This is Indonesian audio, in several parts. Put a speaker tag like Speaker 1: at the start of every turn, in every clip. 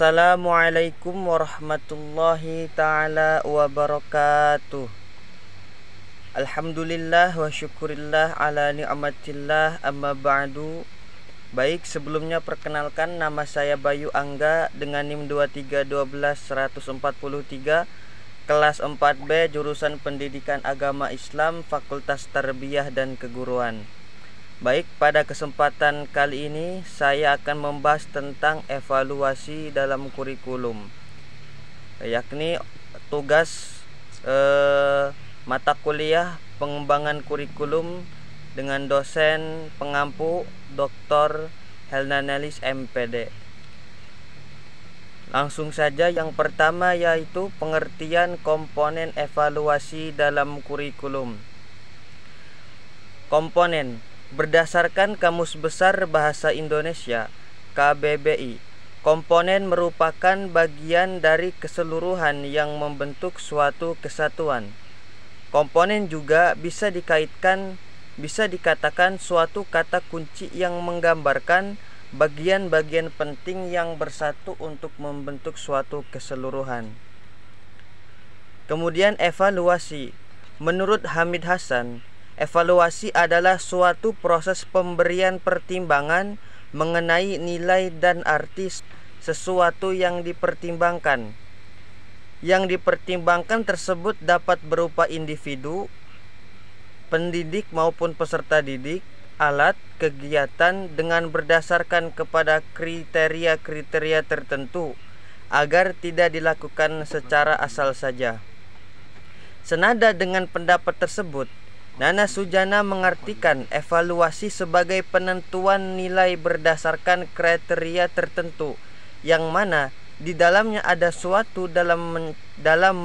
Speaker 1: Assalamualaikum warahmatullahi ta'ala wabarakatuh. Alhamdulillah wa syukurillah ala ni'matillah, amma ba'du. Baik, sebelumnya perkenalkan, nama saya Bayu Angga dengan NIM 2312143, kelas 4B, jurusan Pendidikan Agama Islam, Fakultas Tarbiyah dan Keguruan. Baik, pada kesempatan kali ini saya akan membahas tentang evaluasi dalam kurikulum, yakni tugas mata kuliah pengembangan kurikulum dengan dosen pengampu Dr. Helnanelis MPD. Langsung saja, yang pertama yaitu pengertian komponen evaluasi dalam kurikulum. Komponen berdasarkan Kamus Besar Bahasa Indonesia KBBI, komponen merupakan bagian dari keseluruhan yang membentuk suatu kesatuan. Komponen juga bisa dikatakan suatu kata kunci yang menggambarkan bagian-bagian penting yang bersatu untuk membentuk suatu keseluruhan. Kemudian evaluasi. Menurut Hamid Hasan, evaluasi adalah suatu proses pemberian pertimbangan mengenai nilai dan arti sesuatu yang dipertimbangkan. Yang dipertimbangkan tersebut dapat berupa individu, pendidik maupun peserta didik, alat, kegiatan dengan berdasarkan kepada kriteria-kriteria tertentu agar tidak dilakukan secara asal saja. Senada dengan pendapat tersebut, Nana Sujana mengartikan evaluasi sebagai penentuan nilai berdasarkan kriteria tertentu, yang mana di dalamnya ada suatu dalam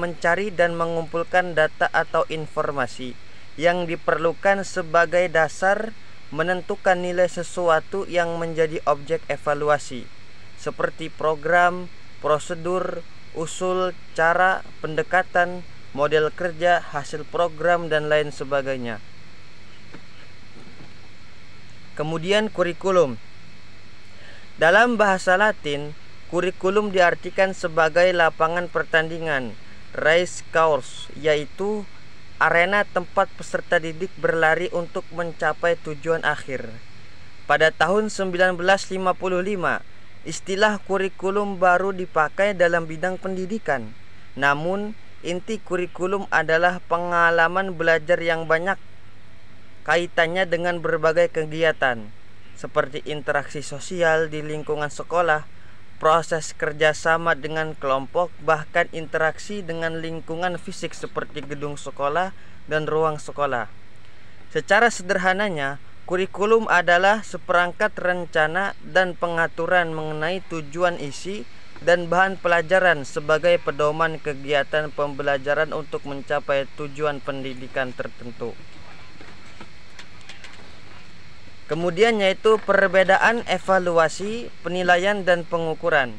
Speaker 1: mencari dan mengumpulkan data atau informasi yang diperlukan sebagai dasar menentukan nilai sesuatu yang menjadi objek evaluasi, seperti program, prosedur, usul, cara, pendekatan, model kerja, hasil program, dan lain sebagainya. Kemudian kurikulum. Dalam bahasa Latin, kurikulum diartikan sebagai lapangan pertandingan, race course, yaitu arena tempat peserta didik berlari untuk mencapai tujuan akhir. Pada tahun 1955, istilah kurikulum baru dipakai dalam bidang pendidikan. Namun, inti kurikulum adalah pengalaman belajar yang banyak kaitannya dengan berbagai kegiatan, seperti interaksi sosial di lingkungan sekolah, proses kerjasama dengan kelompok, bahkan interaksi dengan lingkungan fisik seperti gedung sekolah dan ruang sekolah. Secara sederhananya, kurikulum adalah seperangkat rencana dan pengaturan mengenai tujuan, isi, dan bahan pelajaran sebagai pedoman kegiatan pembelajaran untuk mencapai tujuan pendidikan tertentu. Kemudian yaitu perbedaan evaluasi, penilaian, dan pengukuran.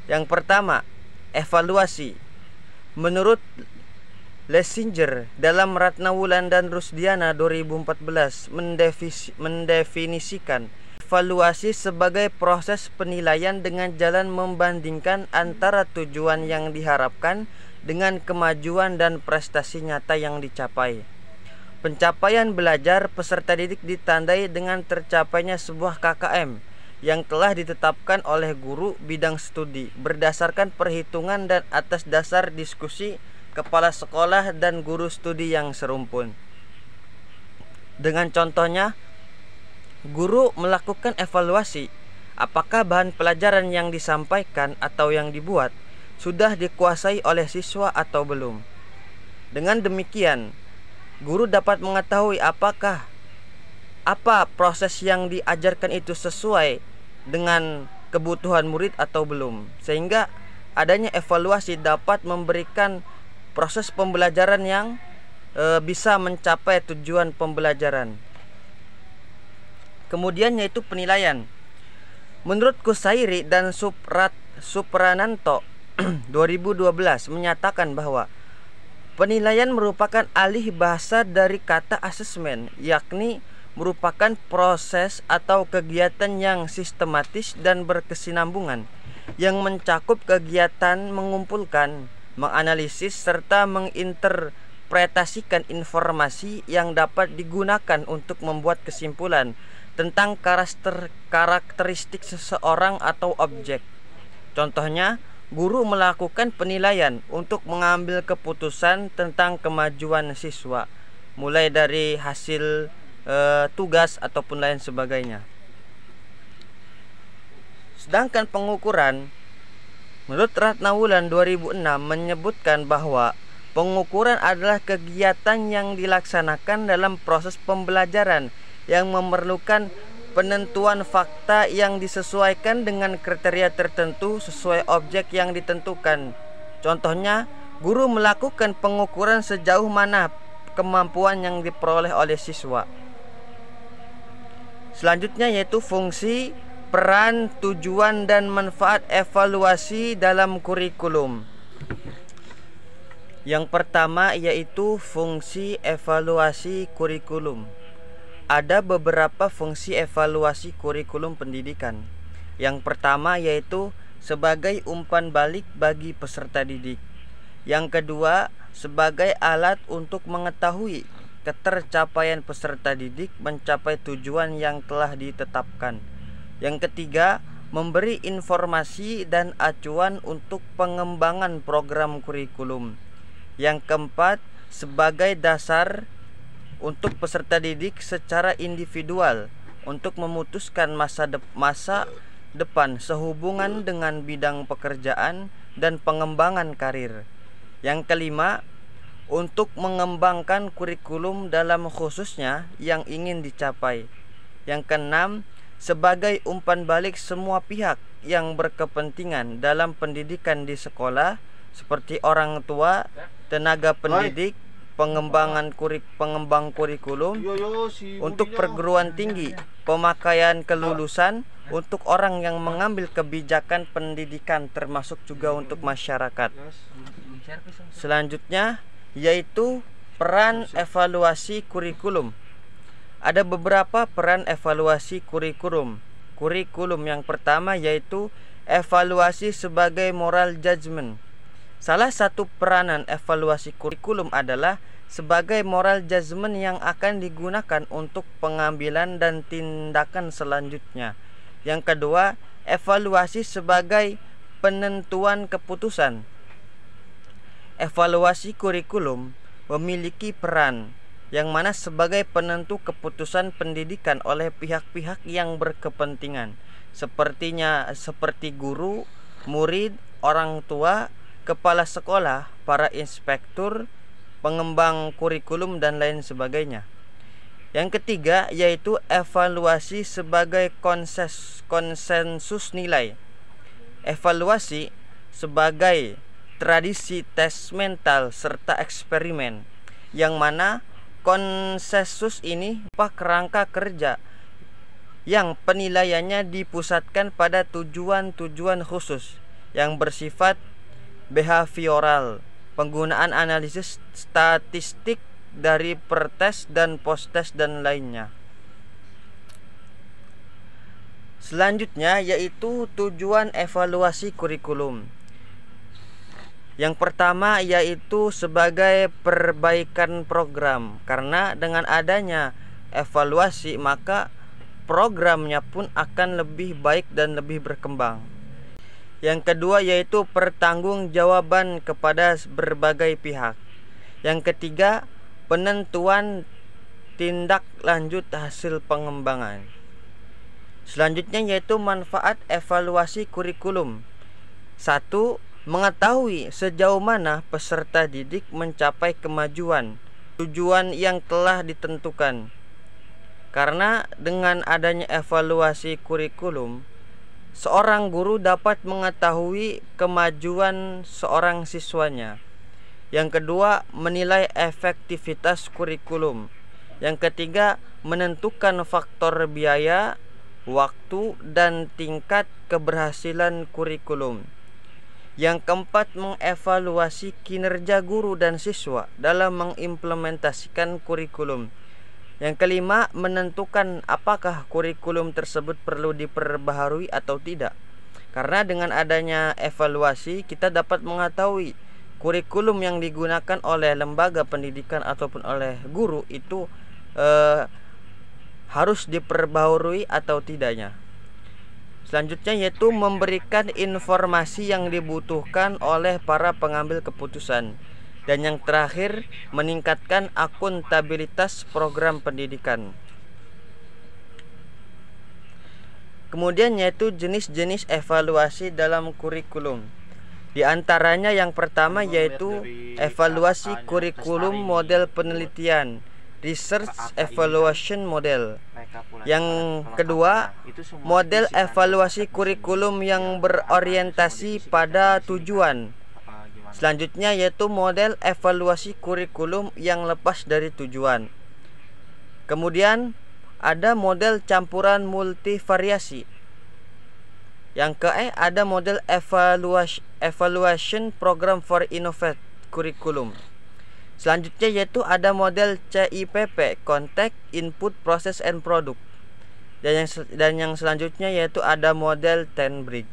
Speaker 1: Yang pertama, evaluasi. Menurut Lessinger dalam Ratnawulan dan Rusdiana 2014 mendefinisikan evaluasi sebagai proses penilaian dengan jalan membandingkan antara tujuan yang diharapkan dengan kemajuan dan prestasi nyata yang dicapai. Pencapaian belajar peserta didik ditandai dengan tercapainya sebuah KKM yang telah ditetapkan oleh guru bidang studi berdasarkan perhitungan dan atas dasar diskusi kepala sekolah dan guru studi yang serumpun. Dengan contohnya, guru melakukan evaluasi apakah bahan pelajaran yang disampaikan atau yang dibuat sudah dikuasai oleh siswa atau belum. Dengan demikian, guru dapat mengetahui apa proses yang diajarkan itu sesuai dengan kebutuhan murid atau belum. Sehingga adanya evaluasi dapat memberikan proses pembelajaran yang bisa mencapai tujuan pembelajaran. Kemudian yaitu penilaian. Menurut Kusairi dan Suprananto 2012 menyatakan bahwa penilaian merupakan alih bahasa dari kata asesmen, yakni merupakan proses atau kegiatan yang sistematis dan berkesinambungan yang mencakup kegiatan mengumpulkan, menganalisis, serta menginterpretasikan informasi yang dapat digunakan untuk membuat kesimpulan tentang karakteristik seseorang atau objek. Contohnya, guru melakukan penilaian untuk mengambil keputusan tentang kemajuan siswa, mulai dari hasil tugas ataupun lain sebagainya. Sedangkan pengukuran, menurut Ratnawulan 2006 menyebutkan bahwa pengukuran adalah kegiatan yang dilaksanakan dalam proses pembelajaran yang memerlukan penentuan fakta yang disesuaikan dengan kriteria tertentu sesuai objek yang ditentukan. Contohnya, guru melakukan pengukuran sejauh mana kemampuan yang diperoleh oleh siswa. Selanjutnya yaitu fungsi, peran, tujuan, dan manfaat evaluasi dalam kurikulum. Yang pertama yaitu fungsi evaluasi kurikulum. Ada beberapa fungsi evaluasi kurikulum pendidikan. Yang pertama yaitu sebagai umpan balik bagi peserta didik. Yang kedua, sebagai alat untuk mengetahui ketercapaian peserta didik mencapai tujuan yang telah ditetapkan. Yang ketiga, memberi informasi dan acuan untuk pengembangan program kurikulum. Yang keempat, sebagai dasar untuk peserta didik secara individual untuk memutuskan masa depan sehubungan dengan bidang pekerjaan dan pengembangan karir. Yang kelima, untuk mengembangkan kurikulum dalam khususnya yang ingin dicapai. Yang keenam, sebagai umpan balik semua pihak yang berkepentingan dalam pendidikan di sekolah seperti orang tua, tenaga pendidik, pengembang kurikulum untuk perguruan tinggi, pemakaian kelulusan untuk orang yang mengambil kebijakan pendidikan termasuk juga untuk masyarakat. Selanjutnya yaitu peran evaluasi kurikulum. Ada beberapa peran evaluasi kurikulum. Kurikulum yang pertama yaitu evaluasi sebagai moral judgment. Salah satu peranan evaluasi kurikulum adalah sebagai moral judgment yang akan digunakan untuk pengambilan dan tindakan selanjutnya. Yang kedua, evaluasi sebagai penentuan keputusan. Evaluasi kurikulum memiliki peran yang mana sebagai penentu keputusan pendidikan oleh pihak-pihak yang berkepentingan, seperti guru, murid, orang tua, kepala sekolah, para inspektur, pengembang kurikulum, dan lain sebagainya. Yang ketiga yaitu evaluasi sebagai konsensus nilai. Evaluasi sebagai tradisi tes mental serta eksperimen, yang mana konsensus ini kerangka kerja yang penilaiannya dipusatkan pada tujuan-tujuan khusus yang bersifat behavioral, penggunaan analisis statistik dari pretest dan posttest dan lainnya. Selanjutnya yaitu tujuan evaluasi kurikulum. Yang pertama yaitu sebagai perbaikan program, karena dengan adanya evaluasi maka programnya pun akan lebih baik dan lebih berkembang. Yang kedua yaitu pertanggungjawaban kepada berbagai pihak. Yang ketiga, penentuan tindak lanjut hasil pengembangan. Selanjutnya yaitu manfaat evaluasi kurikulum. 1. Mengetahui sejauh mana peserta didik mencapai kemajuan tujuan yang telah ditentukan. Karena dengan adanya evaluasi kurikulum, seorang guru dapat mengetahui kemajuan seorang siswanya. Yang kedua, menilai efektivitas kurikulum. Yang ketiga, menentukan faktor biaya, waktu, dan tingkat keberhasilan kurikulum. Yang keempat, mengevaluasi kinerja guru dan siswa dalam mengimplementasikan kurikulum. Yang kelima, menentukan apakah kurikulum tersebut perlu diperbaharui atau tidak. Karena dengan adanya evaluasi kita dapat mengetahui kurikulum yang digunakan oleh lembaga pendidikan ataupun oleh guru itu harus diperbaharui atau tidaknya. Selanjutnya yaitu memberikan informasi yang dibutuhkan oleh para pengambil keputusan. Dan yang terakhir, meningkatkan akuntabilitas program pendidikan. Kemudian yaitu jenis-jenis evaluasi dalam kurikulum. Di antaranya yang pertama yaitu evaluasi kurikulum model penelitian, Research Evaluation Model. Yang kedua, model evaluasi kurikulum yang berorientasi pada tujuan. Selanjutnya yaitu model evaluasi kurikulum yang lepas dari tujuan. Kemudian ada model campuran multivariasi. Yang ke ada model evaluation program for innovate curriculum. Selanjutnya yaitu ada model CIPP, Context, Input, Process, and Product. Dan yang selanjutnya yaitu ada model 10 Brick.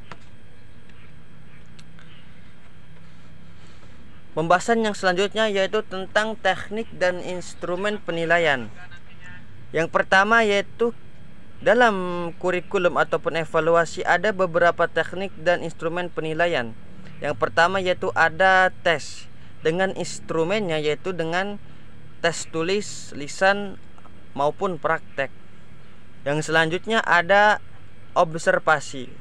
Speaker 1: Pembahasan yang selanjutnya yaitu tentang teknik dan instrumen penilaian. Yang pertama yaitu dalam kurikulum ataupun evaluasi ada beberapa teknik dan instrumen penilaian. Yang pertama yaitu ada tes dengan instrumennya yaitu dengan tes tulis, lisan maupun praktek. Yang selanjutnya ada observasi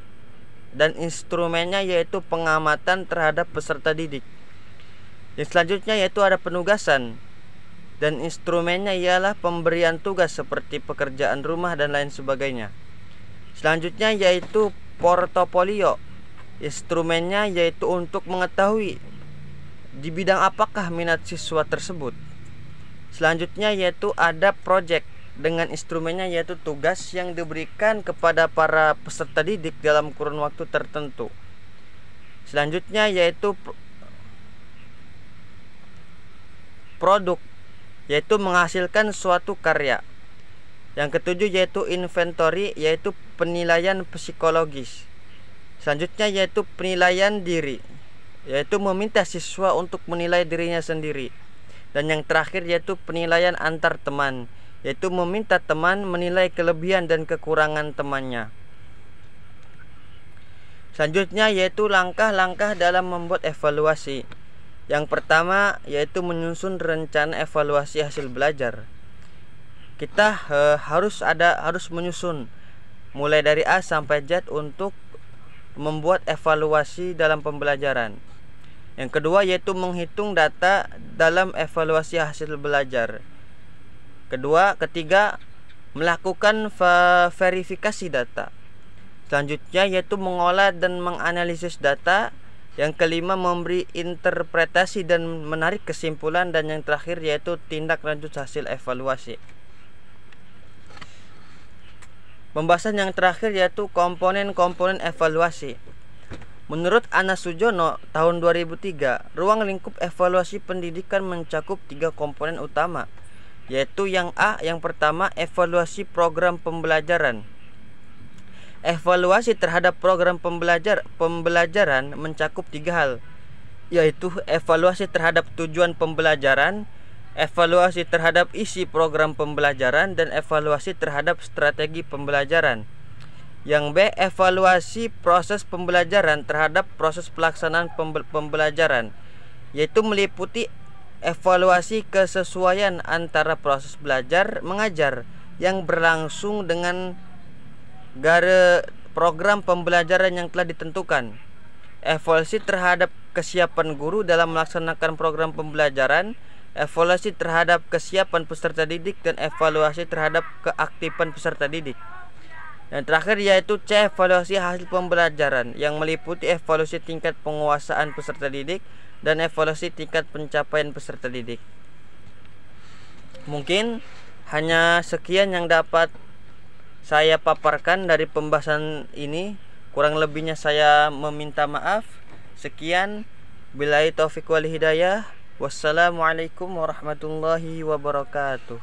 Speaker 1: dan instrumennya yaitu pengamatan terhadap peserta didik. Yang selanjutnya yaitu ada penugasan dan instrumennya ialah pemberian tugas seperti pekerjaan rumah dan lain sebagainya. Selanjutnya yaitu portofolio. Instrumennya yaitu untuk mengetahui di bidang apakah minat siswa tersebut. Selanjutnya yaitu ada project dengan instrumennya yaitu tugas yang diberikan kepada para peserta didik dalam kurun waktu tertentu. Selanjutnya yaitu produk, yaitu menghasilkan suatu karya. Yang ketujuh yaitu inventory, yaitu penilaian psikologis. Selanjutnya yaitu penilaian diri, yaitu meminta siswa untuk menilai dirinya sendiri. Dan yang terakhir yaitu penilaian antar teman, yaitu meminta teman menilai kelebihan dan kekurangan temannya. Selanjutnya yaitu langkah-langkah dalam membuat evaluasi. Yang pertama yaitu menyusun rencana evaluasi hasil belajar. Kita harus menyusun mulai dari A sampai Z untuk membuat evaluasi dalam pembelajaran. Yang kedua yaitu menghitung data dalam evaluasi hasil belajar. Ketiga melakukan verifikasi data. Selanjutnya yaitu mengolah dan menganalisis data. Yang kelima memberi interpretasi dan menarik kesimpulan. Dan yang terakhir yaitu tindak lanjut hasil evaluasi. Pembahasan yang terakhir yaitu komponen-komponen evaluasi. Menurut Ana Sujono tahun 2003, ruang lingkup evaluasi pendidikan mencakup 3 komponen utama, yaitu yang A, yang pertama evaluasi program pembelajaran. Evaluasi terhadap program pembelajaran mencakup 3 hal, yaitu evaluasi terhadap tujuan pembelajaran, evaluasi terhadap isi program pembelajaran, dan evaluasi terhadap strategi pembelajaran. Yang B, evaluasi proses pembelajaran terhadap proses pelaksanaan pembelajaran, yaitu meliputi evaluasi kesesuaian antara proses belajar mengajar yang berlangsung dengan program pembelajaran yang telah ditentukan. Evaluasi terhadap kesiapan guru dalam melaksanakan program pembelajaran, evaluasi terhadap kesiapan peserta didik, dan evaluasi terhadap keaktifan peserta didik. Dan terakhir yaitu C, evaluasi hasil pembelajaran yang meliputi evaluasi tingkat penguasaan peserta didik dan evaluasi tingkat pencapaian peserta didik. Mungkin hanya sekian yang dapat saya paparkan dari pembahasan ini. Kurang lebihnya saya meminta maaf. Sekian, billahi taufiq wal hidayah. Wassalamualaikum warahmatullahi wabarakatuh.